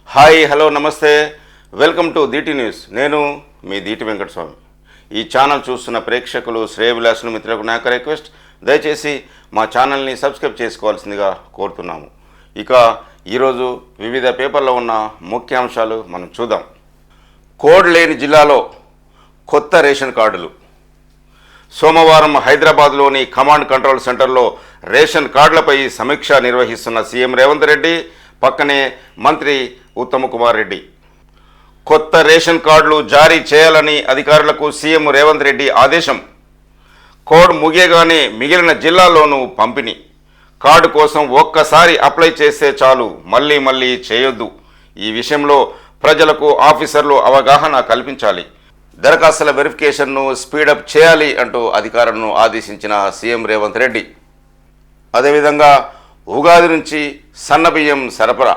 Hi hello నమస్తే welcome to Deeti news. నేను మీ దీటి వెంకటస్వామి. ఈ ఛానల్ చూస్తున్న ప్రేక్షకులు శ్రేయభిలాషులు మిత్రులకు నా రిక్వెస్ట్, దయచేసి మా ఛానల్ని సబ్స్క్రైబ్ చేసుకోవాల్సిందిగా కోరుతున్నాము. ఇక ఈరోజు వివిధ పేపర్లో ఉన్న ముఖ్యాంశాలు మనం చూద్దాం. కోడ్ లేని జిల్లాలో కొత్త రేషన్ కార్డులు. సోమవారం హైదరాబాద్లోని కమాండ్ కంట్రోల్ సెంటర్లో రేషన్ కార్డులపై సమీక్ష నిర్వహిస్తున్న సీఎం రేవంత్ రెడ్డి, పక్కనే మంత్రి ఉత్తమ్ కుమార్ రెడ్డి. కొత్త రేషన్ కార్డులు జారీ చేయాలని అధికారులకు సీఎం రేవంత్ రెడ్డి ఆదేశం. కోడ్ ముగియగానే మిగిలిన జిల్లాల్లోనూ పంపిణీ. కార్డు కోసం ఒక్కసారి అప్లై చేస్తే చాలు, మళ్ళీ చేయొద్దు. ఈ విషయంలో ప్రజలకు ఆఫీసర్లు అవగాహన కల్పించాలి. దరఖాస్తుల వెరిఫికేషన్ను స్పీడప్ చేయాలి అంటూ అధికారులను ఆదేశించిన సీఎం రేవంత్ రెడ్డి. అదేవిధంగా ఉగాది నుంచి సన్నబియ్యం సరఫరా.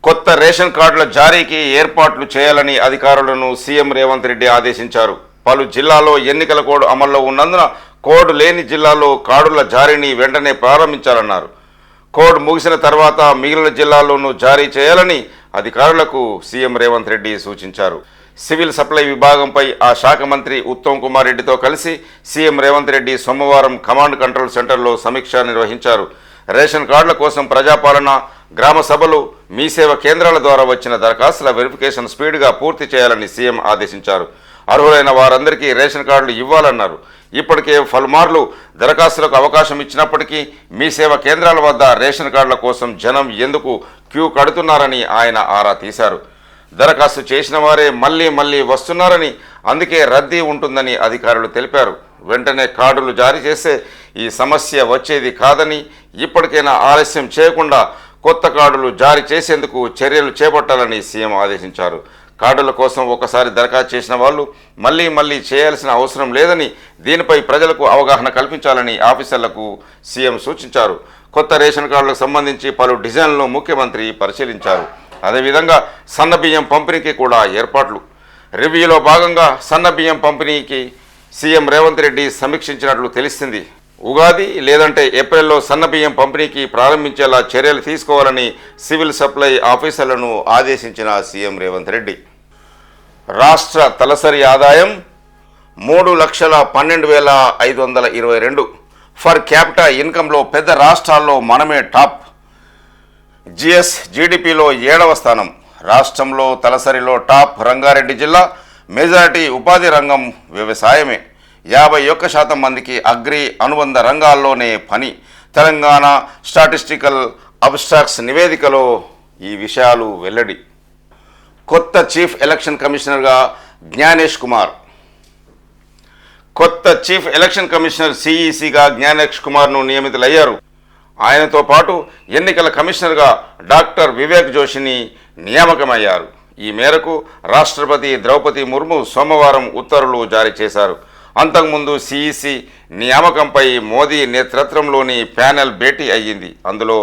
కొత్త రేషన్ కార్డుల జారీకి ఏర్పాట్లు చేయాలని అధికారులను సీఎం రేవంత్ రెడ్డి ఆదేశించారు. పలు జిల్లాల్లో ఎన్నికల కోడ్ అమల్లో ఉన్నందున కోడ్ లేని జిల్లాల్లో కార్డుల జారీని వెంటనే ప్రారంభించాలన్నారు. కోడ్ ముగిసిన తర్వాత మిగిలిన జిల్లాల్లోనూ జారీ చేయాలని అధికారులకు సీఎం రేవంత్ రెడ్డి సూచించారు. సివిల్ సప్లై విభాగంపై ఆ శాఖ మంత్రి ఉత్తమ్ కుమార్ రెడ్డితో కలిసి సీఎం రేవంత్ రెడ్డి సోమవారం కమాండ్ కంట్రోల్ సెంటర్లో సమీక్ష నిర్వహించారు. రేషన్ కార్డుల కోసం ప్రజాపాలన, గ్రామ సభలు, మీ సేవ కేంద్రాల ద్వారా వచ్చిన దరఖాస్తుల వెరిఫికేషన్ స్పీడ్గా పూర్తి చేయాలని సీఎం ఆదేశించారు. అర్హులైన వారందరికీ రేషన్ కార్డులు ఇవ్వాలన్నారు. ఇప్పటికే పలుమార్లు దరఖాస్తులకు అవకాశం ఇచ్చినప్పటికీ మీ సేవ కేంద్రాల వద్ద రేషన్ కార్డుల కోసం జనం ఎందుకు క్యూ కడుతున్నారని ఆయన ఆరా తీశారు. దరఖాస్తు చేసిన వారే మళ్ళీ వస్తున్నారని, అందుకే రద్దీ ఉంటుందని అధికారులు తెలిపారు. వెంటనే కార్డులు జారీ చేస్తే ఈ సమస్య వచ్చేది కాదని, ఇప్పటికైనా ఆలస్యం చేయకుండా కొత్త కార్డులు జారీ చేసేందుకు చర్యలు చేపట్టాలని సీఎం ఆదేశించారు. కార్డుల కోసం ఒకసారి దరఖాస్తు చేసిన వాళ్ళు మళ్ళీ చేయాల్సిన అవసరం లేదని, దీనిపై ప్రజలకు అవగాహన కల్పించాలని ఆఫీసర్లకు సీఎం సూచించారు. కొత్త రేషన్ కార్డులకు సంబంధించి పలు డిజైన్లను ముఖ్యమంత్రి పరిశీలించారు. అదేవిధంగా సన్నబియ్యం పంపిణీకి కూడా ఏర్పాట్లు. రివ్యూలో భాగంగా సన్నబియ్యం పంపిణీకి సీఎం రేవంత్ రెడ్డి సమీక్షించినట్లు తెలిసింది. ఉగాది లేదంటే ఏప్రిల్లో సన్నబియ్యం పంపిణీకి ప్రారంభించేలా చర్యలు తీసుకోవాలని సివిల్ సప్లై ఆఫీసర్లను ఆదేశించిన సీఎం రేవంత్ రెడ్డి. రాష్ట్ర తలసరి ఆదాయం 3,12,522. ఫర్ క్యాపిటా ఇన్కంలో పెద్ద రాష్ట్రాల్లో మనమే టాప్. జీడీపీలో 7వ స్థానం. రాష్ట్రంలో తలసరిలో టాప్ రంగారెడ్డి జిల్లా. మెజారిటీ ఉపాధి రంగం వ్యవసాయమే. 51% మందికి అగ్రి అనుబంధ రంగాల్లోనే పని. తెలంగాణ స్టాటిస్టికల్ అబ్స్ట్రాక్ట్స్ నివేదికలో ఈ విషయాలు వెల్లడి. కొత్త చీఫ్ ఎలక్షన్ కమిషనర్గా జ్ఞానేష్ కుమార్. కొత్త చీఫ్ ఎలక్షన్ కమిషనర్ సిఈసిగా జ్ఞానేష్ కుమార్ను నియమితులయ్యారు. ఆయనతో పాటు ఎన్నికల కమిషనర్గా డాక్టర్ వివేక్ జోషిని నియామకమయ్యారు. ఈ మేరకు రాష్ట్రపతి ద్రౌపది ముర్ము సోమవారం ఉత్తర్వులు జారీ చేశారు. అంతకుముందు సిఈసి నియామకంపై మోదీ నేతృత్వంలోని ప్యానెల్ భేటీ అయ్యింది. అందులో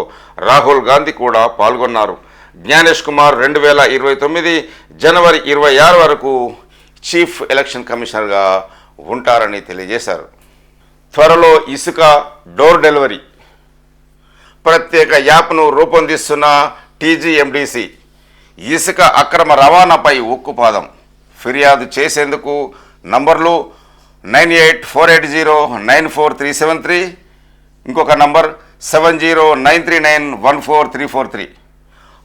రాహుల్ గాంధీ కూడా పాల్గొన్నారు. జ్ఞానేష్ కుమార్ 2029 జనవరి 26 వరకు చీఫ్ ఎలక్షన్ కమిషనర్గా ఉంటారని తెలియజేశారు. త్వరలో ఇసుక డోర్ డెలివరీ. ప్రత్యేక యాప్ను రూపొందిస్తున్న టీజీఎండీసీ. ఇసుక అక్రమ రవాణాపై ఉక్కుపాదం. ఫిర్యాదు చేసేందుకు నంబర్లు 9848094373, ఇంకొక నంబర్ 7093914343.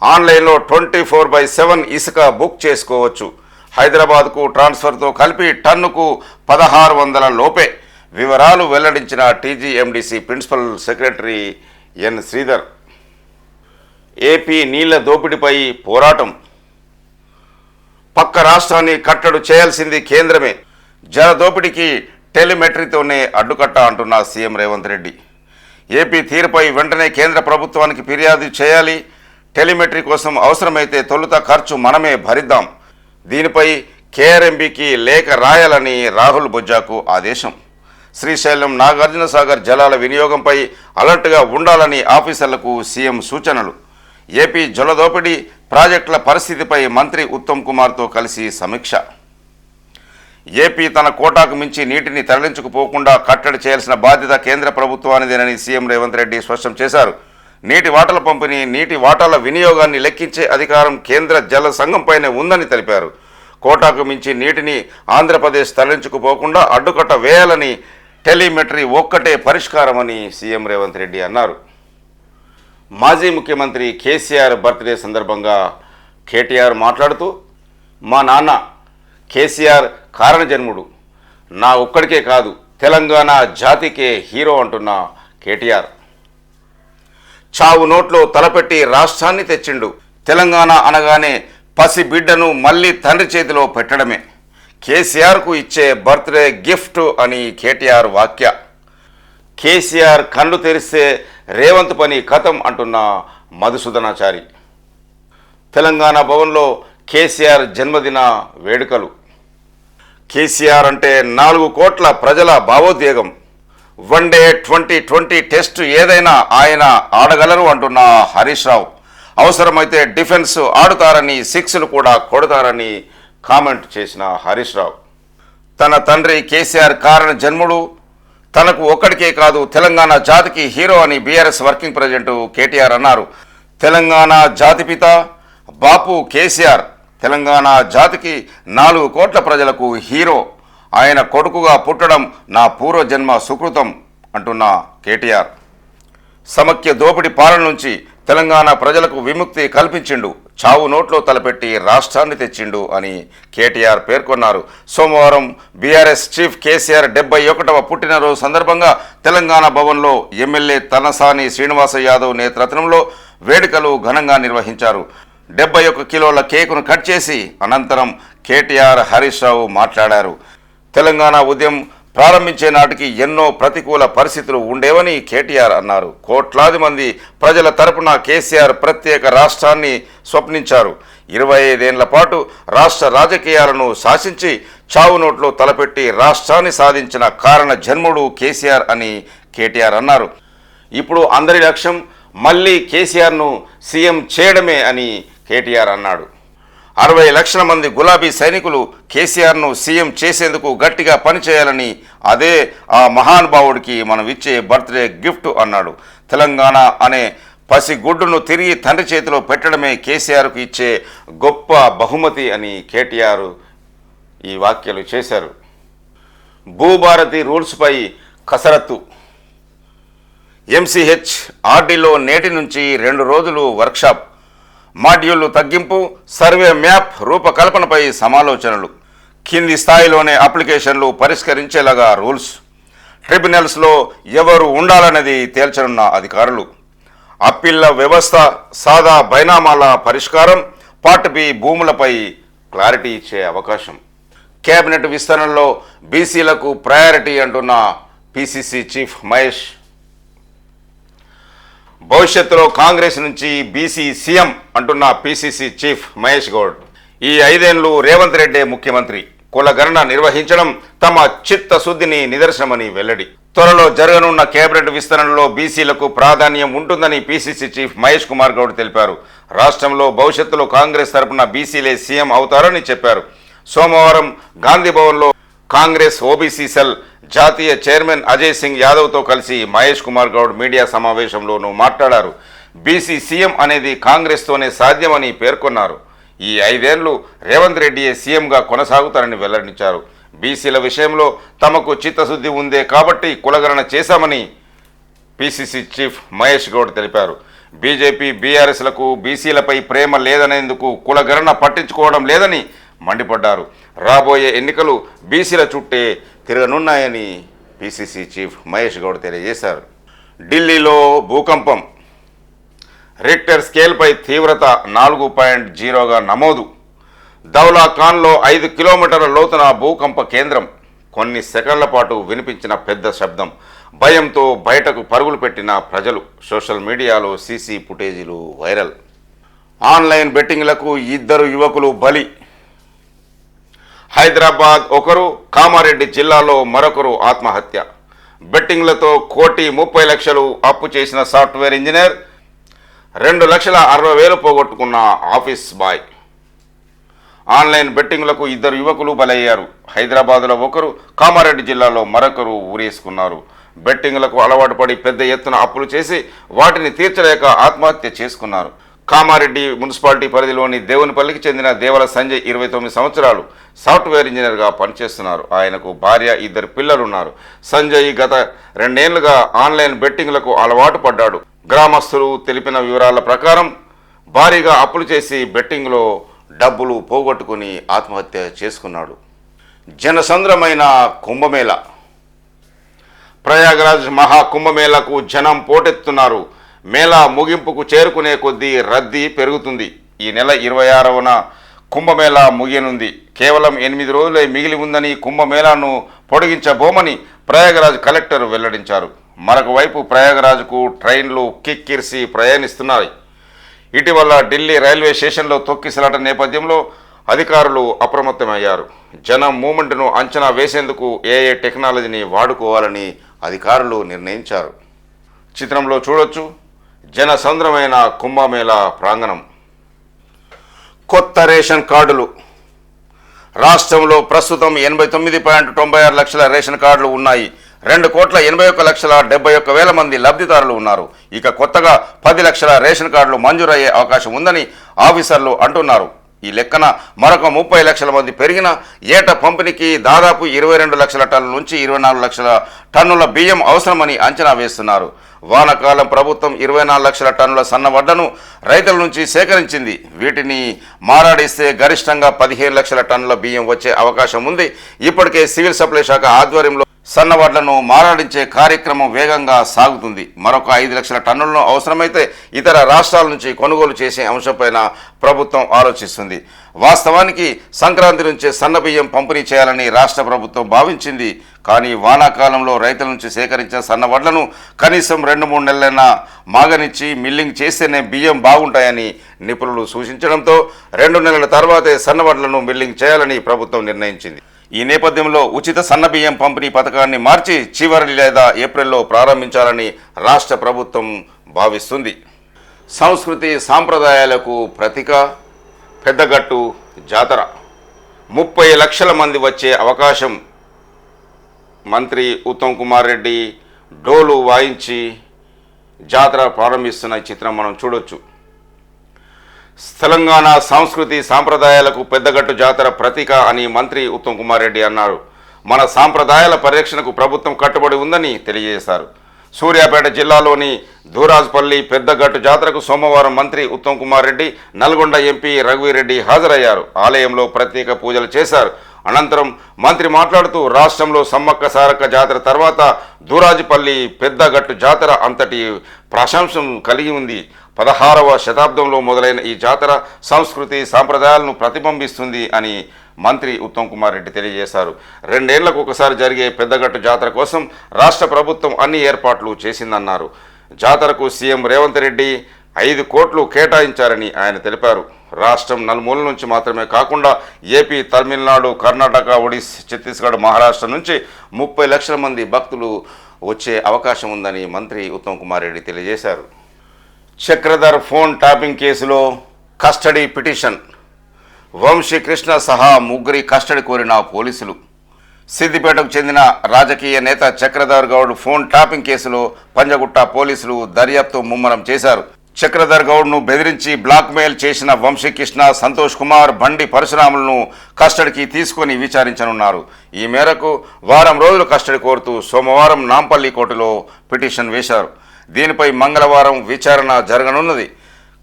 ఆన్లైన్లో 24/7 ఇసుక బుక్ చేసుకోవచ్చు. హైదరాబాద్కు ట్రాన్స్ఫర్తో కలిపి టన్నుకు 1600 లోపే. వివరాలు వెల్లడించిన TGMDC principal secretary N Sridhar. AP నీళ్ల దోపిడీపై పోరాటం. పక్క రాష్ట్రాన్ని కట్టడి చేయాల్సింది కేంద్రమే. జల దోపిడీకి టెలిమెట్రీతోనే అడ్డుకట్ట అంటున్న సీఎం రేవంత్ రెడ్డి. ఏపీ తీరుపై వెంటనే కేంద్ర ప్రభుత్వానికి ఫిర్యాదు చేయాలి. టెలిమెట్రీ కోసం అవసరమైతే తొలుత ఖర్చు మనమే భరిద్దాం. దీనిపై కేఆర్ఎంబీకి లేఖ రాయాలని రాహుల్ బొజ్జాకు ఆదేశం. శ్రీశైలం నాగార్జున సాగర్ జలాల వినియోగంపై అలర్ట్గా ఉండాలని ఆఫీసర్లకు సీఎం సూచనలు. ఏపీ జలదోపిడీ ప్రాజెక్టుల పరిస్థితిపై మంత్రి ఉత్తమ్ కుమార్తో కలిసి సమీక్ష. ఏపీ తన కోటాకు మించి నీటిని తరలించుకుపోకుండా కట్టడి చేయాల్సిన బాధ్యత కేంద్ర ప్రభుత్వానిదేనని సీఎం రేవంత్ రెడ్డి స్పష్టం చేశారు. నీటి వాటాల పంపిణీ, నీటి వాటాల వినియోగాన్ని లెక్కించే అధికారం కేంద్ర జల సంఘంపైనే ఉందని తెలిపారు. కోటాకు మించి నీటిని ఆంధ్రప్రదేశ్ తరలించుకుపోకుండా అడ్డుకట్ట వేయాలని టెలిమెట్రీ ఒక్కటే పరిష్కారమని సీఎం రేవంత్ రెడ్డి అన్నారు. మాజీ ముఖ్యమంత్రి కేసీఆర్ బర్త్డే సందర్భంగా కేటీఆర్ మాట్లాడుతూ, మా నాన్న కేసీఆర్ కారణజన్ముడు, నా ఒక్కడికే కాదు తెలంగాణ జాతికే హీరో అంటున్న కేటీఆర్. చావు నోట్లో తలపెట్టి రాష్ట్రాన్ని తెచ్చిండు. తెలంగాణ అనగానే పసి బిడ్డను మళ్ళీ తండ్రి చేతిలో పెట్టడమే కేసీఆర్కు ఇచ్చే బర్త్డే గిఫ్ట్ అని కేటీఆర్ వాక్య. కేసీఆర్ కళ్ళు తెరిస్తే రేవంత్ పని కథం అంటున్న మధుసూదనాచారి. తెలంగాణ భవన్లో కేసీఆర్ జన్మదిన వేడుకలు. కేసీఆర్ అంటే 4 కోట్ల ప్రజల భావోద్వేగం. వన్డే 2020 టెస్ట్ ఏదైనా ఆయన ఆడగలరు అంటున్న హరీష్ రావు. అవసరమైతే డిఫెన్స్ ఆడుతారని, 6లు కూడా కొడతారని కామెంట్ చేసిన హరీష్ రావు. తన తండ్రి కేసీఆర్ కారణ జన్ముడు, తనకు ఒక్కడికే కాదు తెలంగాణ జాతికి హీరో అని బీఆర్ఎస్ వర్కింగ్ ప్రెసిడెంట్ కేటీఆర్ అన్నారు. తెలంగాణ జాతిపిత బాపు కేసీఆర్ తెలంగాణ జాతికి 4 కోట్ల ప్రజలకు హీరో. ఆయన కొడుకుగా పుట్టడం నా పూర్వజన్మ సుకృతం అంటున్న కేటీఆర్. సమైక్య దోపిడీ పాలన నుంచి తెలంగాణ ప్రజలకు విముక్తి కల్పించిండు, చావు నోట్లో తలపెట్టి రాష్ట్రాన్ని తెచ్చిండు అని కేటీఆర్ పేర్కొన్నారు. సోమవారం బీఆర్ఎస్ చీఫ్ కేసీఆర్ 71వ పుట్టినరోజు సందర్భంగా తెలంగాణ భవన్లో ఎమ్మెల్యే తలసాని శ్రీనివాస యాదవ్ నేతృత్వంలో వేడుకలు ఘనంగా నిర్వహించారు. 71 కిలోల కేకును కట్ చేసి అనంతరం కేటీఆర్, హరీష్ రావు మాట్లాడారు. తెలంగాణ ఉద్యమం ప్రారంభించే నాటికి ఎన్నో ప్రతికూల పరిస్థితులు ఉండేవని కేటీఆర్ అన్నారు. కోట్లాది మంది ప్రజల తరపున కేసీఆర్ ప్రత్యేక రాష్ట్రాన్ని స్వప్నించారు. 25 ఏళ్ల పాటు రాష్ట్ర రాజకీయాలను శాసించి చావు నోట్లో తలపెట్టి రాష్ట్రాన్ని సాధించిన కారణ జన్ముడు కేసీఆర్ అని కేటీఆర్ అన్నారు. ఇప్పుడు అందరి లక్ష్యం మళ్ళీ కేసీఆర్ను సీఎం చేయడమే అని కేటీఆర్ అన్నాడు. 60 లక్షల మంది గులాబీ సైనికులు కేసీఆర్ను సీఎం చేసేందుకు గట్టిగా పనిచేయాలని, అదే ఆ మహానుభావుడికి మనం ఇచ్చే బర్త్డే గిఫ్ట్ అన్నాడు. తెలంగాణ అనే పసిగుడ్డును తిరిగి తండ్రి చేతిలో పెట్టడమే కేసీఆర్కు ఇచ్చే గొప్ప బహుమతి అని కేటీఆర్ ఈ వ్యాఖ్యలు చేశారు. భూభారతి రూల్స్పై కసరత్తు. ఎంసీహెచ్ ఆర్డీలో నేటి నుంచి 2 రోజులు వర్క్షాప్. మాడ్యూళ్లు తగ్గింపు, సర్వే మ్యాప్ రూపకల్పనపై సమాలోచనలు. కింది స్థాయిలోనే అప్లికేషన్లు పరిష్కరించేలాగా రూల్స్. ట్రిబ్యునల్స్లో ఎవరు ఉండాలనేది తేల్చనున్న అధికారులు. అప్పీళ్ల వ్యవస్థ, సాదా బైనామాల పరిష్కారం, పార్ట్ బి భూములపై క్లారిటీ ఇచ్చే అవకాశం. కేబినెట్ విస్తరణలో బీసీలకు ప్రయారిటీ అంటున్న పీసీసీ చీఫ్ మహేష్. భవిష్యత్తులో కాంగ్రెస్ నుంచి బీసీ సీఎం అంటున్న పీసీసీ చీఫ్ మహేష్ గౌడ్. ఈ 5 ఏళ్లు రేవంత్ రెడ్డి ముఖ్యమంత్రి. కులగణన నిర్వహించడం తమ చిత్తశుద్ధిని నిదర్శనమని వెల్లడి. త్వరలో జరగనున్న కేబినెట్ విస్తరణలో బీసీలకు ప్రాధాన్యం ఉంటుందని పీసీసీ చీఫ్ మహేష్ కుమార్ గౌడ్ తెలిపారు. రాష్ట్రంలో భవిష్యత్తులో కాంగ్రెస్ తరపున బీసీలే సీఎం అవుతారని చెప్పారు. సోమవారం గాంధీ భవన్లో కాంగ్రెస్ ఓబీసీ సెల్ జాతీయ చైర్మన్ అజయ్ సింగ్ యాదవ్తో కలిసి మహేష్ కుమార్ గౌడ్ మీడియా సమావేశంలోనూ మాట్లాడారు. బీసీ సీఎం అనేది కాంగ్రెస్తోనే సాధ్యమని పేర్కొన్నారు. ఈ 5 ఏళ్లు రేవంత్ రెడ్డియే సీఎంగా కొనసాగుతారని వెల్లడించారు. బీసీల విషయంలో తమకు చిత్తశుద్ధి ఉందే కాబట్టి కులగణన చేశామని పీసీసీ చీఫ్ మహేష్ గౌడ్ తెలిపారు. బీజేపీ, బీఆర్ఎస్లకు బీసీలపై ప్రేమ లేదనేందుకు కులగణన పట్టించుకోవడం లేదని మండిపడ్డారు. రాబోయే ఎన్నికలు బీసీల చుట్టే తిరగనున్నాయని పీసీసీ చీఫ్ మహేష్ గౌడ్ తెలియజేశారు. ఢిల్లీలో భూకంపం. రిక్టర్ స్కేల్పై తీవ్రత 4.0గా నమోదు. దౌలా ఖాన్లో 5 కిలోమీటర్ల లోతున భూకంప కేంద్రం. కొన్ని సెకండ్ల పాటు వినిపించిన పెద్ద శబ్దం. భయంతో బయటకు పరుగులు పెట్టిన ప్రజలు. సోషల్ మీడియాలో సీసీ ఫుటేజీలు వైరల్. ఆన్లైన్ బెట్టింగ్లకు 2 యువకులు బలి. హైదరాబాద్ ఒకరు, కామారెడ్డి జిల్లాలో మరొకరు ఆత్మహత్య. బెట్టింగ్లతో 1,30,00,000 అప్పు చేసిన సాఫ్ట్వేర్ ఇంజనీర్, 2,60,000 పోగొట్టుకున్న ఆఫీస్ బాయ్. ఆన్లైన్ బెట్టింగ్లకు 2 యువకులు బలయ్యారు. హైదరాబాద్లో ఒకరు, కామారెడ్డి జిల్లాలో మరొకరు ఊరేసుకున్నారు. బెట్టింగ్లకు అలవాటు పడి పెద్ద ఎత్తున అప్పులు చేసి వాటిని తీర్చలేక ఆత్మహత్య చేసుకున్నారు. కామారెడ్డి మున్సిపాలిటీ పరిధిలోని దేవునిపల్లికి చెందిన దేవల సంజయ్ 29 సంవత్సరాలు సాఫ్ట్వేర్ ఇంజనీర్గా పనిచేస్తున్నారు. ఆయనకు భార్య, 2 పిల్లలున్నారు. సంజయ్ గత 2 ఏళ్లుగా ఆన్లైన్ బెట్టింగ్లకు అలవాటు పడ్డాడు. గ్రామస్తులు తెలిపిన వివరాల ప్రకారం భారీగా అప్పులు చేసి బెట్టింగ్లో డబ్బులు పోగొట్టుకుని ఆత్మహత్య చేసుకున్నాడు. జనసంద్రమైన కుంభమేళ. ప్రయాగరాజ్ మహాకుంభమేళకు జనం పోటెత్తున్నారు. మేళా ముగింపుకు చేరుకునే కొద్దీ రద్దీ పెరుగుతుంది. ఈ నెల 26న కుంభమేళా ముగియనుంది. కేవలం 8 రోజులే మిగిలి ఉందని కుంభమేళాను పొడిగించబోమని ప్రయాగరాజ్ కలెక్టర్ వెల్లడించారు. మరొక వైపు ప్రయాగరాజ్కు ట్రైన్లు కిక్కిరిసి ప్రయాణిస్తున్నాయి. ఇటీవల ఢిల్లీ రైల్వే స్టేషన్లో తొక్కిసలాట నేపథ్యంలో అధికారులు అప్రమత్తమయ్యారు. జనం మూమెంట్ను అంచనా వేసేందుకు ఏఏ టెక్నాలజీని వాడుకోవాలని అధికారులు నిర్ణయించారు. చిత్రంలో చూడొచ్చు జనసంద్రమైన కుంభమేళా ప్రాంగణం. కొత్త రేషన్ కార్డులు. రాష్ట్రంలో ప్రస్తుతం 89.96 లక్షల రేషన్ కార్డులు ఉన్నాయి. 2,81,71,71,000 మంది లబ్ధిదారులు ఉన్నారు. ఇక కొత్తగా 10 లక్షల రేషన్ కార్డులు మంజూరయ్యే అవకాశం ఉందని ఆఫీసర్లు అంటున్నారు. ఈ లెక్కన మరొక 30 లక్షల మంది పెరిగిన ఏటా పంపిణీకి దాదాపు 22 లక్షల టన్నుల నుంచి 24 లక్షల టన్నుల బియ్యం అవసరమని అంచనా వేస్తున్నారు. వానాకాలం ప్రభుత్వం 24 లక్షల టన్నుల సన్నవడ్లను రైతుల నుంచి సేకరించింది. వీటిని మారాడిస్తే గరిష్టంగా 15 లక్షల టన్నుల బియ్యం వచ్చే అవకాశం ఉంది. ఇప్పటికే సివిల్ సప్లై శాఖ ఆధ్వర్యంలో సన్నవడ్లను మారాడించే కార్యక్రమం వేగంగా సాగుతుంది. మరొక 5 లక్షల టన్నులను అవసరమైతే ఇతర రాష్ట్రాల నుంచి కొనుగోలు చేసే అంశంపైన ప్రభుత్వం ఆలోచిస్తుంది. వాస్తవానికి సంక్రాంతి నుంచే సన్నబియ్యం పంపిణీ చేయాలని రాష్ట్ర ప్రభుత్వం భావించింది. కానీ వానాకాలంలో రైతుల నుంచి సేకరించిన సన్నవడ్లను కనీసం 2-3 నెలలైనా మాగనిచ్చి మిల్లింగ్ చేస్తేనే బియ్యం బాగుంటాయని నిపుణులు సూచించడంతో 2 నెలల తర్వాతే సన్నవడ్లను మిల్లింగ్ చేయాలని ప్రభుత్వం నిర్ణయించింది. ఈ నేపథ్యంలో ఉచిత సన్నబియ్యం పంపిణీ పథకాన్ని మార్చి చివరి లేదా ఏప్రిల్లో ప్రారంభించాలని రాష్ట్ర ప్రభుత్వం భావిస్తుంది. సంస్కృతి సాంప్రదాయాలకు ప్రతీక పెద్దగట్టు జాతర. 30 లక్షల మంది వచ్చే అవకాశం. మంత్రి ఉత్తమ్ కుమార్ రెడ్డి డోలు వాయించి జాతర ప్రారంభిస్తున్న చిత్రం మనం చూడొచ్చు. తెలంగాణ సంస్కృతి సాంప్రదాయాలకు పెద్దగట్టు జాతర ప్రతీక అని మంత్రి ఉత్తమ్ కుమార్ రెడ్డి అన్నారు. మన సాంప్రదాయాల పరిరక్షణకు ప్రభుత్వం కట్టుబడి ఉందని తెలియజేశారు. సూర్యాపేట జిల్లాలోని దూరాజ్పల్లి పెద్దగట్టు జాతరకు సోమవారం మంత్రి ఉత్తమ్ కుమార్ రెడ్డి, నల్గొండ ఎంపీ రఘువీరెడ్డి హాజరయ్యారు. ఆలయంలో ప్రత్యేక పూజలు చేశారు. అనంతరం మంత్రి మాట్లాడుతూ రాష్ట్రంలో సమ్మక్క సారక్క జాతర తర్వాత దూరాజ్పల్లి పెద్దగట్టు జాతర అంతటి ప్రశంసం కలిగి ఉంది. 16వ శతాబ్దంలో మొదలైన ఈ జాతర సంస్కృతి సాంప్రదాయాలను ప్రతిబింబిస్తుంది అని మంత్రి ఉత్తమ్ కుమార్ రెడ్డి తెలియజేశారు. 2 ఏళ్లకు ఒకసారి జరిగే పెద్దగట్టు జాతర కోసం రాష్ట్ర ప్రభుత్వం అన్ని ఏర్పాట్లు చేసిందన్నారు. జాతరకు సీఎం రేవంత్ రెడ్డి 5 కోట్లు కేటాయించారని ఆయన తెలిపారు. రాష్ట్రం నలుమూల నుంచి మాత్రమే కాకుండా ఏపీ, తమిళనాడు, కర్ణాటక, ఒడిశా, ఛత్తీస్గఢ్, మహారాష్ట్ర నుంచి 30 లక్షల మంది భక్తులు వచ్చే అవకాశం ఉందని మంత్రి ఉత్తమ్ కుమార్ రెడ్డి తెలియజేశారు. చక్రధర్ ఫోన్ ట్యాపింగ్ కేసులో కస్టడీ పిటిషన్. వంశీకృష్ణ సహా 3 కస్టడీ కోరిన పోలీసులు. సిద్దిపేటకు చెందిన రాజకీయ నేత చక్రధర్ గౌడ్ ఫోన్ ట్యాపింగ్ కేసులో పంజగుట్ట పోలీసులు దర్యాప్తు ముమ్మరం చేశారు. చక్రధర్ గౌడ్ను బెదిరించి బ్లాక్మెయిల్ చేసిన వంశీకృష్ణ, సంతోష్ కుమార్, బండి పరశురాములను కస్టడీకి తీసుకొని విచారించనున్నారు. ఈ మేరకు వారం రోజులు కస్టడీ కోరుతూ సోమవారం నాంపల్లి కోర్టులో పిటిషన్ వేశారు. దీనిపై మంగళవారం విచారణ జరగనున్నది.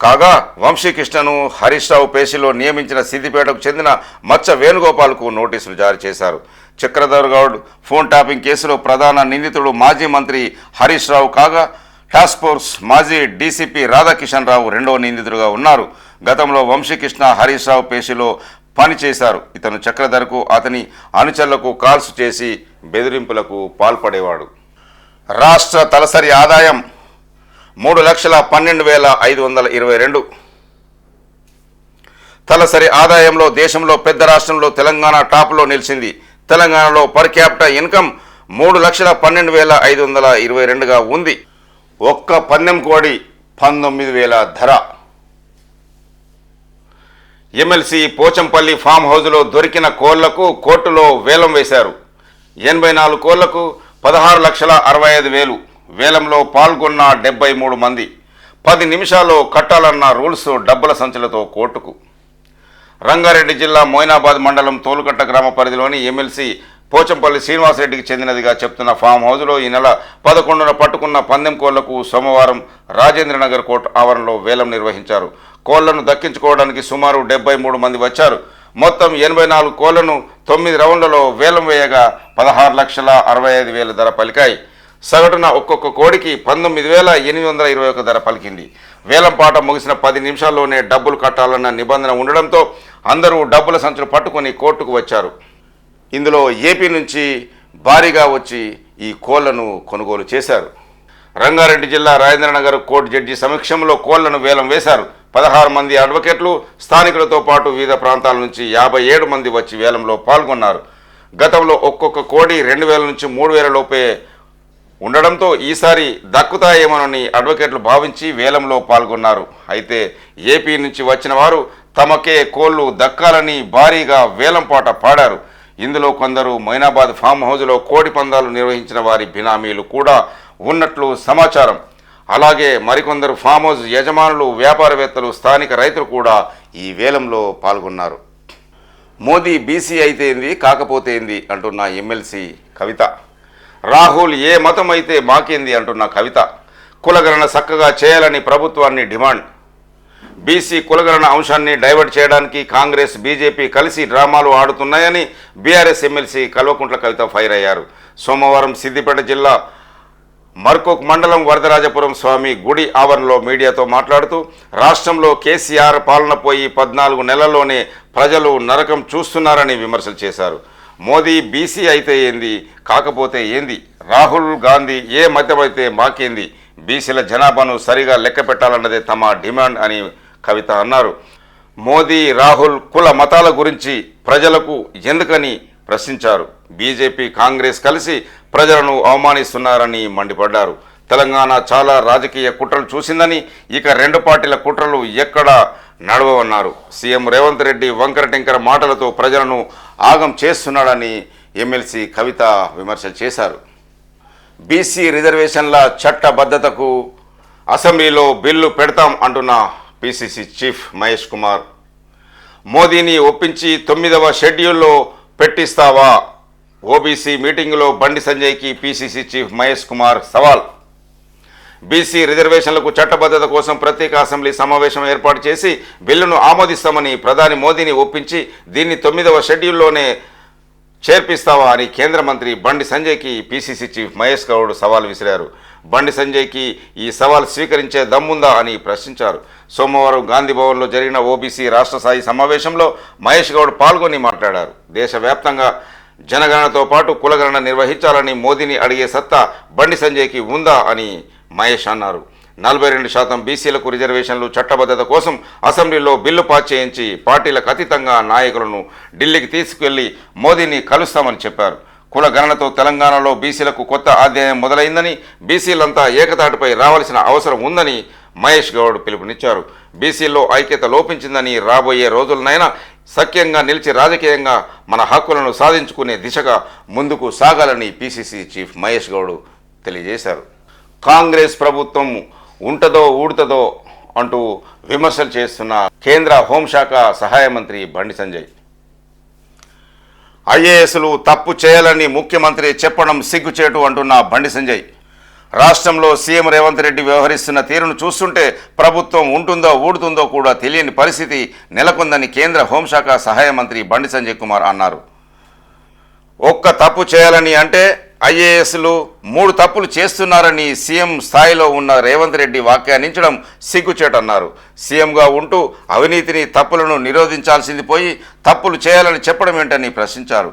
కాగా వంశీకృష్ణను హరీష్ రావు పేషిలో నియమించిన సిద్దిపేటకు చెందిన మచ్చ వేణుగోపాల్కు నోటీసులు జారీ చేశారు. చక్రధర్ గౌడ్ ఫోన్ ట్యాపింగ్ కేసులో ప్రధాన నిందితుడు మాజీ మంత్రి హరీష్ రావు కాగా టాస్క్ ఫోర్స్ మాజీ డీసీపీ రాధాకిషన్ రావు రెండవ నిందితుడుగా ఉన్నారు. గతంలో వంశీకృష్ణ హరీష్ రావు పేషిలో పనిచేశారు. ఇతను చక్రధర్కు, అతని అనుచరులకు కాల్స్ చేసి బెదిరింపులకు పాల్పడేవాడు. రాష్ట్ర తలసరి ఆదాయం 3,12,522. తలసరి ఆదాయంలో దేశంలో పెద్ద రాష్ట్రంలో తెలంగాణ టాప్లో నిలిచింది. తెలంగాణలో పర్ క్యాపిటల్ ఇన్కమ్ 3,12,522గా ఉంది. ఒక్క పందెం కోడి 19,000 ధర. ఎమ్మెల్సీ పోచంపల్లి ఫామ్ హౌజ్లో దొరికిన కోళ్లకు కోర్టులో వేలం వేశారు. 84 కోళ్లకు 16,65,000 వేలంలో పాల్గొన్న 73 మంది 10 నిమిషాల్లో కట్టాలన్న రూల్స్ డబ్బుల సంచులతో కోర్టుకు. రంగారెడ్డి జిల్లా మొయినాబాద్ మండలం తోలుకట్ట గ్రామ పరిధిలోని ఎమ్మెల్సీ పోచంపల్లి శ్రీనివాసరెడ్డికి చెందినదిగా చెప్తున్న ఫామ్ హౌజ్లో ఈ నెల 11న పట్టుకున్న పందెం కోళ్లకు సోమవారం రాజేంద్రనగర్ కోర్టు ఆవరణలో వేలం నిర్వహించారు. కోళ్లను దక్కించుకోవడానికి సుమారు 73 మంది వచ్చారు. మొత్తం 84 కోళ్లను 9 రౌండ్లలో వేలం వేయగా 16,65,000 ధర పలికాయి. సగటున ఒక్కొక్క కోడికి 19,821 ధర పలికింది. వేలం పాట ముగిసిన 10 నిమిషాల్లోనే డబ్బులు కట్టాలన్న నిబంధన ఉండడంతో అందరూ డబ్బుల సంచులు పట్టుకొని కోర్టుకు వచ్చారు. ఇందులో ఏపీ నుంచి భారీగా వచ్చి ఈ కోళ్లను కొనుగోలు చేశారు. రంగారెడ్డి జిల్లా రాజేంద్రనగర్ కోర్టు జడ్జి సమక్షంలో కోళ్లను వేలం వేశారు. 16 మంది అడ్వకేట్లు స్థానికులతో పాటు వివిధ ప్రాంతాల నుంచి 57 మంది వచ్చి వేలంలో పాల్గొన్నారు. గతంలో ఒక్కొక్క కోడి 2,000 నుంచి 3,000 లోపే ఉండడంతో ఈసారి దక్కుతాయేమోనని అడ్వకేట్లు భావించి వేలంలో పాల్గొన్నారు. అయితే ఏపీ నుంచి వచ్చిన వారు తమకే కోళ్లు దక్కాలని భారీగా వేలం పాట పాడారు. ఇందులో కొందరు మొయినాబాద్ ఫామ్ హౌజ్లో కోడి పందాలు నిర్వహించిన వారి బినామీలు కూడా ఉన్నట్లు సమాచారం. అలాగే మరికొందరు ఫామ్ హౌజ్ యజమానులు, వ్యాపారవేత్తలు, స్థానిక రైతులు కూడా ఈ వేలంలో పాల్గొన్నారు. మోదీ బీసీ అయితే ఏంది, కాకపోతే ఏంది అంటున్న ఎమ్మెల్సీ కవిత. రాహుల్ ఏ మతం అయితే మాకేంది అంటున్న కవిత. కులగణన చక్కగా చేయాలని ప్రభుత్వాన్ని డిమాండ్. బీసీ కులగణన అంశాన్ని డైవర్ట్ చేయడానికి కాంగ్రెస్, బీజేపీ కలిసి డ్రామాలు ఆడుతున్నాయని BRS MLC Kalvakuntla Kavitha fire అయ్యారు. సోమవారం సిద్దిపేట జిల్లా మర్కోక్ మండలం వరదరాజపురం స్వామి గుడి ఆవరణలో మీడియాతో మాట్లాడుతూ రాష్ట్రంలో కేసీఆర్ పాలన పోయి 14 నెలల్లోనే ప్రజలు నరకం చూస్తున్నారని విమర్శలు చేశారు. మోదీ బీసీ అయితే ఏంది, కాకపోతే ఏంది, రాహుల్ గాంధీ ఏ మతమైతే మాకేంది, బీసీల జనాభాను సరిగా లెక్క పెట్టాలన్నదే తమ డిమాండ్ అని కవిత అన్నారు. మోదీ, రాహుల్ కుల మతాల గురించి ప్రజలకు ఎందుకని ప్రశ్నించారు. బీజేపీ, కాంగ్రెస్ కలిసి ప్రజలను అవమానిస్తున్నారని మండిపడ్డారు. తెలంగాణ చాలా రాజకీయ కుట్రలు చూసిందని, ఇక 2 పార్టీల కుట్రలు ఎక్కడా నడవన్నారు. సీఎం రేవంత్ రెడ్డి వంకర టింకర మాటలతో ప్రజలను ఆగం చేస్తున్నాడని ఎమ్మెల్సీ కవిత విమర్శలు చేశారు. బీసీ రిజర్వేషన్ల చట్టబద్ధతకు అసెంబ్లీలో బిల్లు పెడతాం అంటున్న పీసీసీ చీఫ్ మహేష్ కుమార్. మోదీని ఒప్పించి 9వ షెడ్యూల్లో పెట్టిస్తావా? ఓబీసీ మీటింగులో బండి సంజయ్కి పీసీసీ చీఫ్ మహేష్ కుమార్ సవాల్. బీసీ రిజర్వేషన్లకు చట్టబద్ధత కోసం ప్రత్యేక అసెంబ్లీ సమావేశం ఏర్పాటు చేసి బిల్లును ఆమోదిస్తామని ప్రధాని మోదీని ఒప్పించి దీన్ని 9వ షెడ్యూల్లోనే చేర్పిస్తావా అని కేంద్ర మంత్రి బండి సంజయ్కి పీసీసీ చీఫ్ మహేష్ గౌడ్ సవాల్ విసిరారు. బండి సంజయ్కి ఈ సవాల్ స్వీకరించే దమ్ముందా అని ప్రశ్నించారు. సోమవారం గాంధీ భవన్లో జరిగిన ఓబీసీ రాష్ట్ర స్థాయి సమావేశంలో మహేష్ గౌడ్ పాల్గొని మాట్లాడారు. దేశవ్యాప్తంగా జనగణనతో పాటు కులగణన నిర్వహించాలని మోదీని అడిగే సత్తా బండి సంజయ్కి ఉందా అని మహేష్ అన్నారు. 42% బీసీలకు రిజర్వేషన్లు చట్టబద్ధత కోసం అసెంబ్లీలో బిల్లు పాస్ చేయించి పార్టీలకు అతీతంగా నాయకులను ఢిల్లీకి తీసుకెళ్లి మోదీని కలుస్తామని చెప్పారు. కుల గణనతో తెలంగాణలో బీసీలకు కొత్త అధ్యాయం మొదలైందని, బీసీలంతా ఏకతాటిపై రావాల్సిన అవసరం ఉందని మహేష్ గౌడ్ పిలుపునిచ్చారు. బీసీల్లో ఐక్యత లోపించిందని, రాబోయే రోజులనైనా సఖ్యంగా నిలిచి రాజకీయంగా మన హక్కులను సాధించుకునే దిశగా ముందుకు సాగాలని పీసీసీ చీఫ్ మహేష్ గౌడ్ తెలియజేశారు. కాంగ్రెస్ ప్రభుత్వం ఉంటదో ఊడుతుందో అంటూ విమర్శలు చేస్తున్న కేంద్ర హోంశాఖ సహాయ మంత్రి బండి సంజయ్. ఐఏఎస్లు తప్పు చేయాలని ముఖ్యమంత్రి చెప్పడం సిగ్గుచేటు అంటున్న బండి సంజయ్. రాష్ట్రంలో సీఎం రేవంత్ రెడ్డి వ్యవహరిస్తున్న తీరును చూస్తుంటే ప్రభుత్వం ఉంటుందో ఊడుతుందో కూడా తెలియని పరిస్థితి నెలకొందని కేంద్ర హోంశాఖ సహాయ మంత్రి బండి సంజయ్ కుమార్ అన్నారు. ఒక్క తప్పు చేయాలని అంటే ఐఏఎస్లు 3 తప్పులు చేస్తున్నారని సీఎం స్థాయిలో ఉన్న రేవంత్ రెడ్డి వ్యాఖ్యానించడం సిగ్గుచేటన్నారు. సీఎంగా ఉంటూ అవినీతిని, తప్పులను నిరోధించాల్సింది పోయి తప్పులు చేయాలని చెప్పడం ఏంటని ప్రశ్నించారు.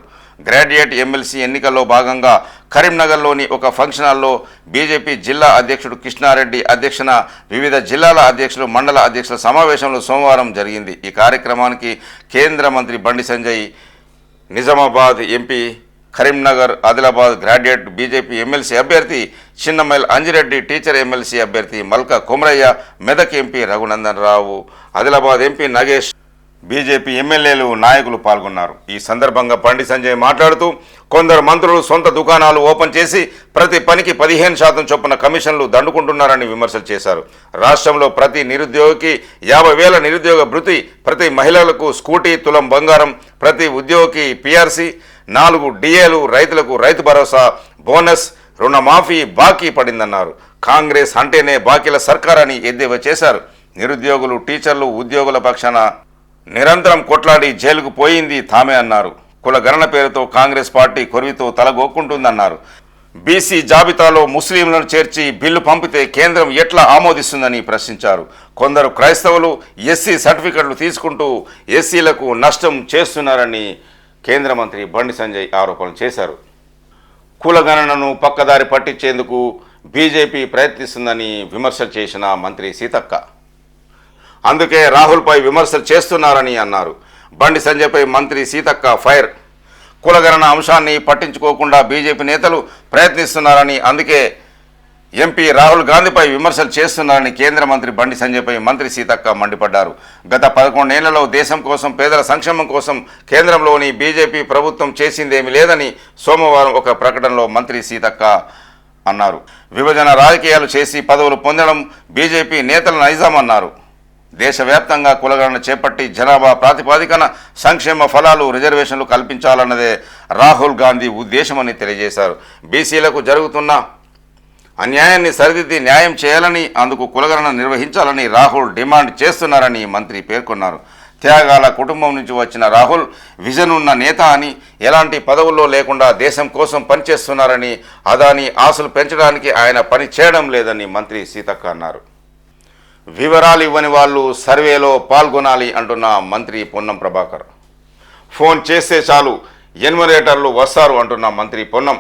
గ్రాడ్యుయేట్ ఎమ్మెల్సీ ఎన్నికల్లో భాగంగా కరీంనగర్లోని ఒక ఫంక్షన్ హాల్లో బీజేపీ జిల్లా అధ్యక్షుడు కృష్ణారెడ్డి అధ్యక్షన వివిధ జిల్లాల అధ్యక్షులు, మండల అధ్యక్షుల సమావేశంలో సోమవారం జరిగింది. ఈ కార్యక్రమానికి కేంద్ర మంత్రి Bandi Sanjay, Nizamabad MP, Karimnagar, Adilabad graduate BJP MLC అభ్యర్థి చిన్నమైల్ అంజిరెడ్డి, టీచర్ ఎమ్మెల్సీ అభ్యర్థి Malka Komaraiah, Medak MP Raghunandan Rao, Adilabad MP Nagesh, BJP ఎమ్మెల్యేలు నాయకులు పాల్గొన్నారు. ఈ సందర్భంగా బండి సంజయ్ మాట్లాడుతూ కొందరు మంత్రులు సొంత దుకాణాలు ఓపెన్ చేసి ప్రతి పనికి 15% చొప్పున కమిషన్లు దండుకుంటున్నారని విమర్శలు చేశారు. రాష్ట్రంలో ప్రతి నిరుద్యోగికి 50,000 నిరుద్యోగ భృతి, ప్రతి మహిళలకు స్కూటీ, తులం బంగారం, ప్రతి ఉద్యోగికి పిఆర్సీ, 4 డిఏలు, రైతులకు రైతు భరోసా, బోనస్, రుణమాఫీ బాకీ పడిందన్నారు. కాంగ్రెస్ అంటేనే బాకీల సర్కార్ అని ఎద్దేవా చేశారు. నిరుద్యోగులు, టీచర్లు, ఉద్యోగుల పక్షాన నిరంతరం కొట్లాడి జైలుకు పోయింది తామే అన్నారు. కుల గణన పేరుతో కాంగ్రెస్ పార్టీ కొరివితో తలగొక్కుంటుందన్నారు. బీసీ జాబితాలో ముస్లింలను చేర్చి బిల్లు పంపితే కేంద్రం ఎట్లా ఆమోదిస్తుందని ప్రశ్నించారు. కొందరు క్రైస్తవులు ఎస్సీ సర్టిఫికెట్లు తీసుకుంటూ ఎస్సీలకు నష్టం చేస్తున్నారని కేంద్ర మంత్రి బండి సంజయ్ ఆరోపణలు చేశారు. కుల గణనను పక్కదారి పట్టించేందుకు బీజేపీ ప్రయత్నిస్తుందని విమర్శలు చేసిన మంత్రి సీతక్క, అందుకే రాహుల్పై విమర్శలు చేస్తున్నారని అన్నారు. బండి సంజయ్పై మంత్రి సీతక్క ఫైర్. కులగణన అంశాన్ని పట్టించుకోకుండా బీజేపీ నేతలు ప్రయత్నిస్తున్నారని, అందుకే ఎంపీ రాహుల్ గాంధీపై విమర్శలు చేస్తున్నారని కేంద్ర మంత్రి బండి సంజయ్పై మంత్రి సీతక్క మండిపడ్డారు. గత 11 ఏళ్లలో దేశం కోసం, పేదల సంక్షేమం కోసం కేంద్రంలోని బీజేపీ ప్రభుత్వం చేసిందేమీ లేదని సోమవారం ఒక ప్రకటనలో మంత్రి సీతక్క అన్నారు. విభజన రాజకీయాలు చేసి పదవులు పొందడం బీజేపీ నేతల నైజం అన్నారు. దేశవ్యాప్తంగా కులగణన చేపట్టి జనాభా ప్రాతిపాదికన సంక్షేమ ఫలాలు, రిజర్వేషన్లు కల్పించాలన్నదే రాహుల్ గాంధీ ఉద్దేశమని తెలియజేశారు. బీసీలకు జరుగుతున్న అన్యాయాన్ని సరిదిద్ది న్యాయం చేయాలని, అందుకు కులగణన నిర్వహించాలని రాహుల్ డిమాండ్ చేస్తున్నారని మంత్రి పేర్కొన్నారు. త్యాగాల కుటుంబం నుంచి వచ్చిన రాహుల్ విజన్ ఉన్న నేత అని, ఎలాంటి పదవుల్లో లేకుండా దేశం కోసం పనిచేస్తున్నారని, అదాని ఆశలు పెంచడానికి ఆయన పని చేయడం లేదని మంత్రి సీతక్క అన్నారు. వివరాలు ఇవ్వని వాళ్ళు సర్వేలో పాల్గొనాలి అంటున్న మంత్రి పొన్నం ప్రభాకర్. ఫోన్ చేస్తే చాలు ఎన్యుమరేటర్లు వస్తారు అంటున్న మంత్రి పొన్నం.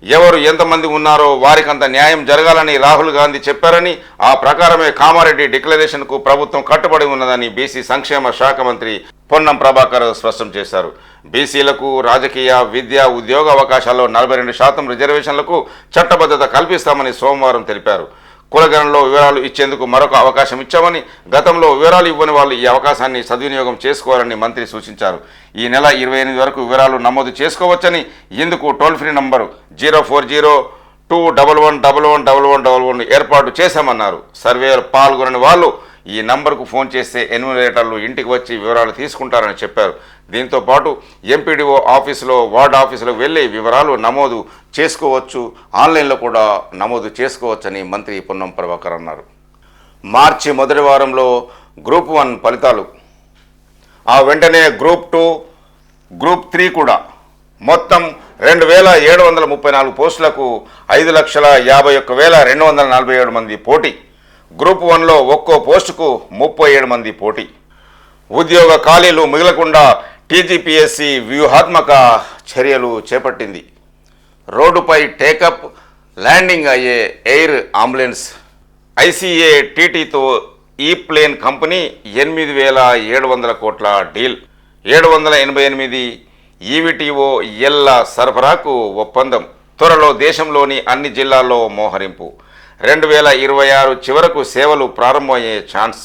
ఎవరు ఎంతమంది ఉన్నారో వారికంత న్యాయం జరగాలని రాహుల్ గాంధీ చెప్పారని, ఆ ప్రకారమే కామారెడ్డి డిక్లరేషన్కు ప్రభుత్వం కట్టుబడి ఉన్నదని బీసీ సంక్షేమ శాఖ మంత్రి పొన్నం ప్రభాకర్ స్పష్టం చేశారు. బీసీలకు రాజకీయ, విద్య, ఉద్యోగ అవకాశాల్లో 42% రిజర్వేషన్లకు చట్టబద్ధత కల్పిస్తామని సోమవారం తెలిపారు. కులగణనలో వివరాలు ఇచ్చేందుకు మరొక అవకాశం ఇచ్చామని, గతంలో వివరాలు ఇవ్వని వాళ్ళు ఈ అవకాశాన్ని సద్వినియోగం చేసుకోవాలని మంత్రి సూచించారు. ఈ నెల 28 వరకు వివరాలు నమోదు చేసుకోవచ్చని, ఇందుకు టోల్ ఫ్రీ నంబరు 04021111111 ఏర్పాటు చేశామన్నారు. సర్వేలో పాల్గొనని వాళ్ళు ఈ నంబర్కు ఫోన్ చేస్తే ఎన్యుమరేటర్లు ఇంటికి వచ్చి వివరాలు తీసుకుంటారని చెప్పారు. దీంతో పాటు ఎంపీడీఓ ఆఫీసులో, వార్డు ఆఫీసులో వెళ్ళి వివరాలు నమోదు చేసుకోవచ్చు, ఆన్లైన్లో కూడా నమోదు చేసుకోవచ్చని మంత్రి పొన్నం ప్రభాకర్ అన్నారు. మార్చి మొదటి వారంలో గ్రూప్ 1 ఫలితాలు, ఆ వెంటనే గ్రూప్ 2, గ్రూప్ 3 కూడా. మొత్తం 2,734 పోస్టులకు 5,51,247 మంది పోటీ. గ్రూప్ 1లో ఒక్కో పోస్టుకు 37 మంది పోటీ. ఉద్యోగ ఖాళీలు మిగలకుండా టీజీపీఎస్సీ వ్యూహాత్మక చర్యలు చేపట్టింది. రోడ్డుపై టేకప్, ల్యాండింగ్ అయ్యే ఎయిర్ అంబులెన్స్. ఐసీఏ టీటీతో ఈ ప్లేన్ కంపెనీ 8,700 కోట్ల డీల్. 788 ఈవిటీఓ ఎల్ల సరఫరాకు ఒప్పందం. త్వరలో దేశంలోని అన్ని జిల్లాల్లో మోహరింపు. 2026 చివరకు సేవలు ప్రారంభమయ్యే ఛాన్స్.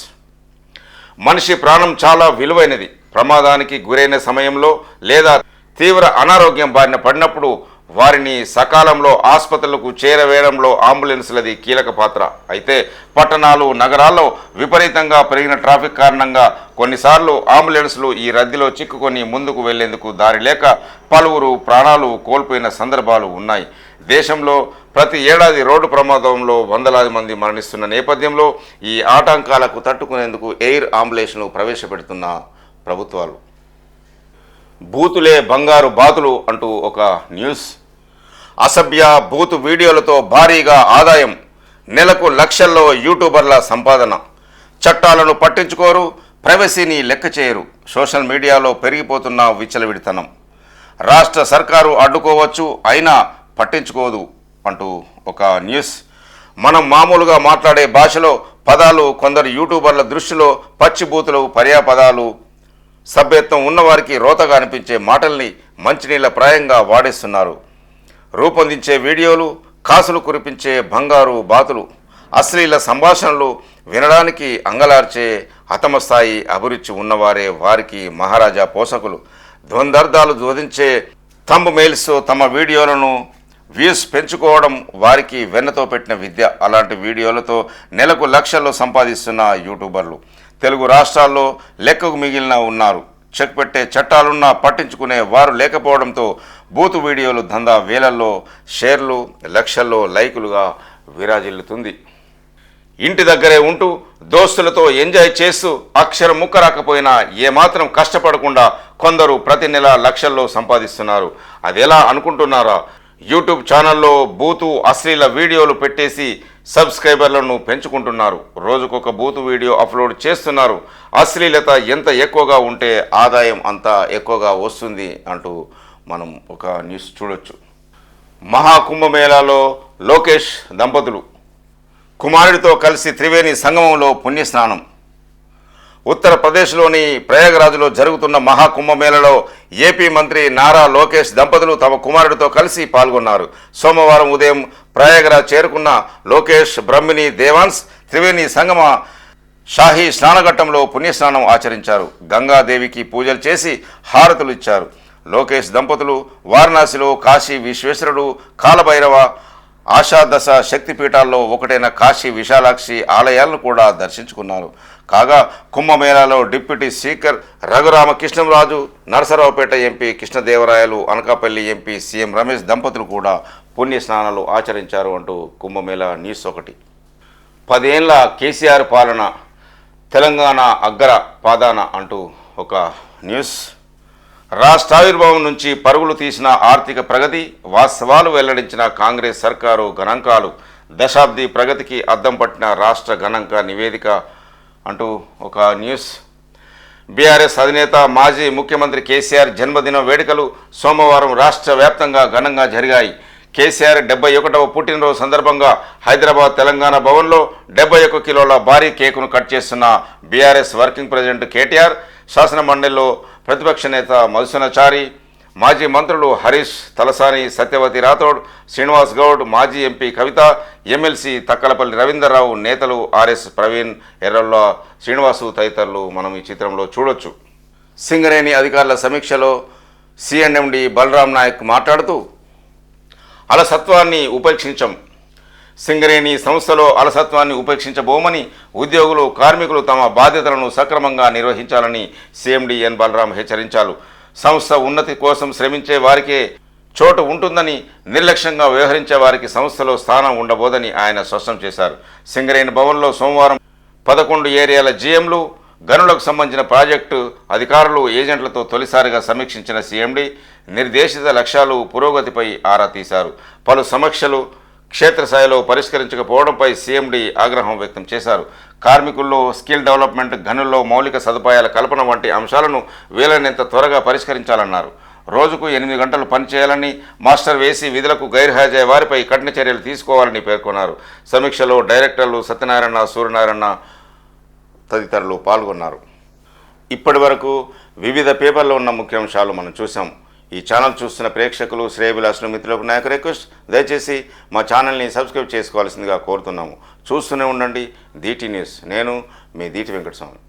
మనిషి ప్రాణం చాలా విలువైనది. ప్రమాదానికి గురైన సమయంలో లేదా తీవ్ర అనారోగ్యం బారిన పడినప్పుడు వారిని సకాలంలో ఆసుపత్రులకు చేరవేయడంలో అంబులెన్స్లది కీలక పాత్ర. అయితే పట్టణాలు, నగరాల్లో విపరీతంగా పెరిగిన ట్రాఫిక్ కారణంగా కొన్నిసార్లు అంబులెన్స్లు ఈ రద్దీలో చిక్కుకొని ముందుకు వెళ్లేందుకు దారి లేక పలువురు ప్రాణాలు కోల్పోయిన సందర్భాలు ఉన్నాయి. దేశంలో ప్రతి ఏడాది రోడ్డు ప్రమాదంలో వందలాది మంది మరణిస్తున్న నేపథ్యంలో ఈ ఆటంకాలకు తట్టుకునేందుకు ఎయిర్ అంబులెన్స్ను ప్రవేశపెడుతున్న ప్రభుత్వాలు. బూతులే బంగారు బాతులు అంటూ ఒక న్యూస్. అసభ్య బూతు వీడియోలతో భారీగా ఆదాయం. నెలకు లక్షల్లో యూట్యూబర్ల సంపాదన. చట్టాలను పట్టించుకోరు, ప్రైవసీని లెక్క చేయరు. సోషల్ మీడియాలో పెరిగిపోతున్న విచ్చలవిడితనం. రాష్ట్ర సర్కారు అడ్డుకోవచ్చు, అయినా పట్టించుకోదు అంటూ ఒక న్యూస్. మనం మామూలుగా మాట్లాడే భాషలో పదాలు కొందరు యూట్యూబర్ల దృష్టిలో పచ్చిబూతులు, పర్యాపదాలు, సభ్యత్వం ఉన్నవారికి రోతగా అనిపించే మాటల్ని మంచినీళ్ళ ప్రాయంగా వాడేస్తున్నారు. రూపొందించే వీడియోలు, కాసులు కురిపించే బంగారు బాతులు. అశ్లీల సంభాషణలు వినడానికి అంగలార్చే హతమస్థాయి అభిరుచి ఉన్నవారే వారికి మహారాజా పోషకులు. ద్వందార్థాలు జోడించే థంబ్ మెయిల్స్ తమ వీడియోలను వ్యూస్ పెంచుకోవడం వారికి వెన్నతో పెట్టిన విద్య. అలాంటి వీడియోలతో నెలకు లక్షల్లో సంపాదిస్తున్న యూట్యూబర్లు తెలుగు రాష్ట్రాల్లో లెక్కకు మిగిలిన ఉన్నారు. చెక్ పెట్టే చట్టాలున్నా పట్టించుకునే వారు లేకపోవడంతో బూతు వీడియోలు దందా వేలల్లో షేర్లు లక్షల్లో లైకులుగా విరాజిల్లుతుంది. ఇంటి దగ్గరే ఉంటూ దోస్తులతో ఎంజాయ్ చేస్తూ అక్షరం ముక్క రాకపోయినా ఏమాత్రం కష్టపడకుండా కొందరు ప్రతి నెల లక్షల్లో సంపాదిస్తున్నారు. అది ఎలా అనుకుంటున్నారా? యూట్యూబ్ ఛానల్లో బూతు అశ్లీల వీడియోలు పెట్టేసి సబ్స్క్రైబర్లను పెంచుకుంటున్నారు. రోజుకొక బూతు వీడియో అప్లోడ్ చేస్తున్నారు. అశ్లీలత ఎంత ఎక్కువగా ఉంటే ఆదాయం అంత ఎక్కువగా వస్తుంది అంటూ మనం ఒక న్యూస్ చూడొచ్చు. మహాకుంభమేళాలో లోకేష్ దంపతులు కుమారుడితో కలిసి త్రివేణి సంగమంలో పుణ్యస్నానం. ఉత్తరప్రదేశ్లోని ప్రయాగరాజ్లో జరుగుతున్న మహాకుంభమేళలో ఏపీ మంత్రి నారా లోకేష్ దంపతులు తమ కుమారుడితో కలిసి పాల్గొన్నారు. సోమవారం ఉదయం ప్రయాగరాజ్ చేరుకున్న లోకేష్, బ్రహ్మిణి, దేవాన్స్ త్రివేణి సంగమ షాహీ స్నానఘట్టంలో పుణ్యస్నానం ఆచరించారు. గంగాదేవికి పూజలు చేసి హారతులు ఇచ్చారు. లోకేష్ దంపతులు వారణాసిలో కాశీ విశ్వేశ్వరుడు, కాలభైరవ, ఆషాదశ శక్తిపీఠాల్లో ఒకటైన కాశీ విశాలాక్షి ఆలయాలను కూడా దర్శించుకున్నారు. కాగా కుంభమేళాలో deputy speaker Raghurama Krishnam Raju, Narasaraopet MP Krishnadevarayalu, Anakapalli MP CM Ramesh దంపతులు కూడా పుణ్యస్నానాలు ఆచరించారు అంటూ కుంభమేళా న్యూస్ ఒకటి. 10 ఏళ్ల కేసీఆర్ పాలన తెలంగాణ అగ్ర పాదాన అంటూ ఒక న్యూస్. రాష్ట్రావిర్భావం నుంచి పరుగులు తీసిన ఆర్థిక ప్రగతి, వాస్తవాలు వెల్లడించిన కాంగ్రెస్ సర్కారు గణాంకాలు, దశాబ్ది ప్రగతికి అద్దం పట్టిన రాష్ట్ర గణాంక నివేదిక అంటూ ఒక న్యూస్. బీఆర్ఎస్ అధినేత మాజీ ముఖ్యమంత్రి కేసీఆర్ జన్మదిన వేడుకలు సోమవారం రాష్ట్ర వ్యాప్తంగా ఘనంగా జరిగాయి. కేసీఆర్ 71వ పుట్టినరోజు సందర్భంగా హైదరాబాద్ తెలంగాణ భవన్లో 71 కిలోల భారీ కేకును కట్ చేస్తున్న బీఆర్ఎస్ వర్కింగ్ ప్రెసిడెంట్ కేటీఆర్, శాసనమండలిలో ప్రతిపక్ష నేత మధుసూదనాచారి, మాజీ మంత్రులు హరీష్, తలసాని, సత్యవతి రాథోడ్, శ్రీనివాస్ గౌడ్, మాజీ ఎంపీ కవిత, ఎమ్మెల్సీ తక్కలపల్లి రవీందర్రావు, నేతలు ఆర్ఎస్ ప్రవీణ్, ఎర్రల్ల శ్రీనివాసు తదితరులు మనం ఈ చిత్రంలో చూడొచ్చు. సింగరేణి అధికారుల సమీక్షలో సిఎన్ఎండి బలరాం నాయక్ మాట్లాడుతూ అలసత్వాన్ని ఉపేక్షించం, సింగరేణి సంస్థలో అలసత్వాన్ని ఉపేక్షించబోమని, ఉద్యోగులు కార్మికులు తమ బాధ్యతలను సక్రమంగా నిర్వహించాలని సిఎండి ఎన్ బలరాం హెచ్చరించారు. సంస్థ ఉన్నతి కోసం శ్రమించే వారికే చోటు ఉంటుందని, నిర్లక్ష్యంగా వ్యవహరించే వారికి సంస్థలో స్థానం ఉండబోదని ఆయన స్పష్టం చేశారు. సింగరేణి భవన్లో సోమవారం 11 ఏరియాల జీఎంలు, గనులకు సంబంధించిన ప్రాజెక్టు అధికారులు, ఏజెంట్లతో తొలిసారిగా సమీక్షించిన సిఎండి నిర్దేశిత లక్ష్యాలు పురోగతిపై ఆరా తీశారు. పలు సమీక్షలు క్షేత్రస్థాయిలో పరిష్కరించకపోవడంపై సిఎండి ఆగ్రహం వ్యక్తం చేశారు. కార్మికుల్లో స్కిల్ డెవలప్మెంట్, గనుల్లో మౌలిక సదుపాయాల కల్పన వంటి అంశాలను వీలైనంత త్వరగా పరిష్కరించాలన్నారు. రోజుకు 8 గంటలు పనిచేయాలని, మాస్టర్ వేసి విధులకు గైర్హాజరయ్యే వారిపై కఠిన చర్యలు తీసుకోవాలని పేర్కొన్నారు. సమీక్షలో డైరెక్టర్లు సత్యనారాయణ, సూర్యనారాయణ తదితరులు పాల్గొన్నారు. ఇప్పటి వరకు వివిధ పేపర్లో ఉన్న ముఖ్యాంశాలు మనం చూసాం. ఈ ఛానల్ చూస్తున్న ప్రేక్షకులు, శ్రేయభిలాషులు, మిత్రులకు నా యొక్క రిక్వెస్ట్, దయచేసి మా ఛానల్ని సబ్స్క్రైబ్ చేసుకోవాల్సిందిగా కోరుతున్నాము. చూస్తూనే ఉండండి DT న్యూస్. నేను మీ దీటి వెంకటస్వామి.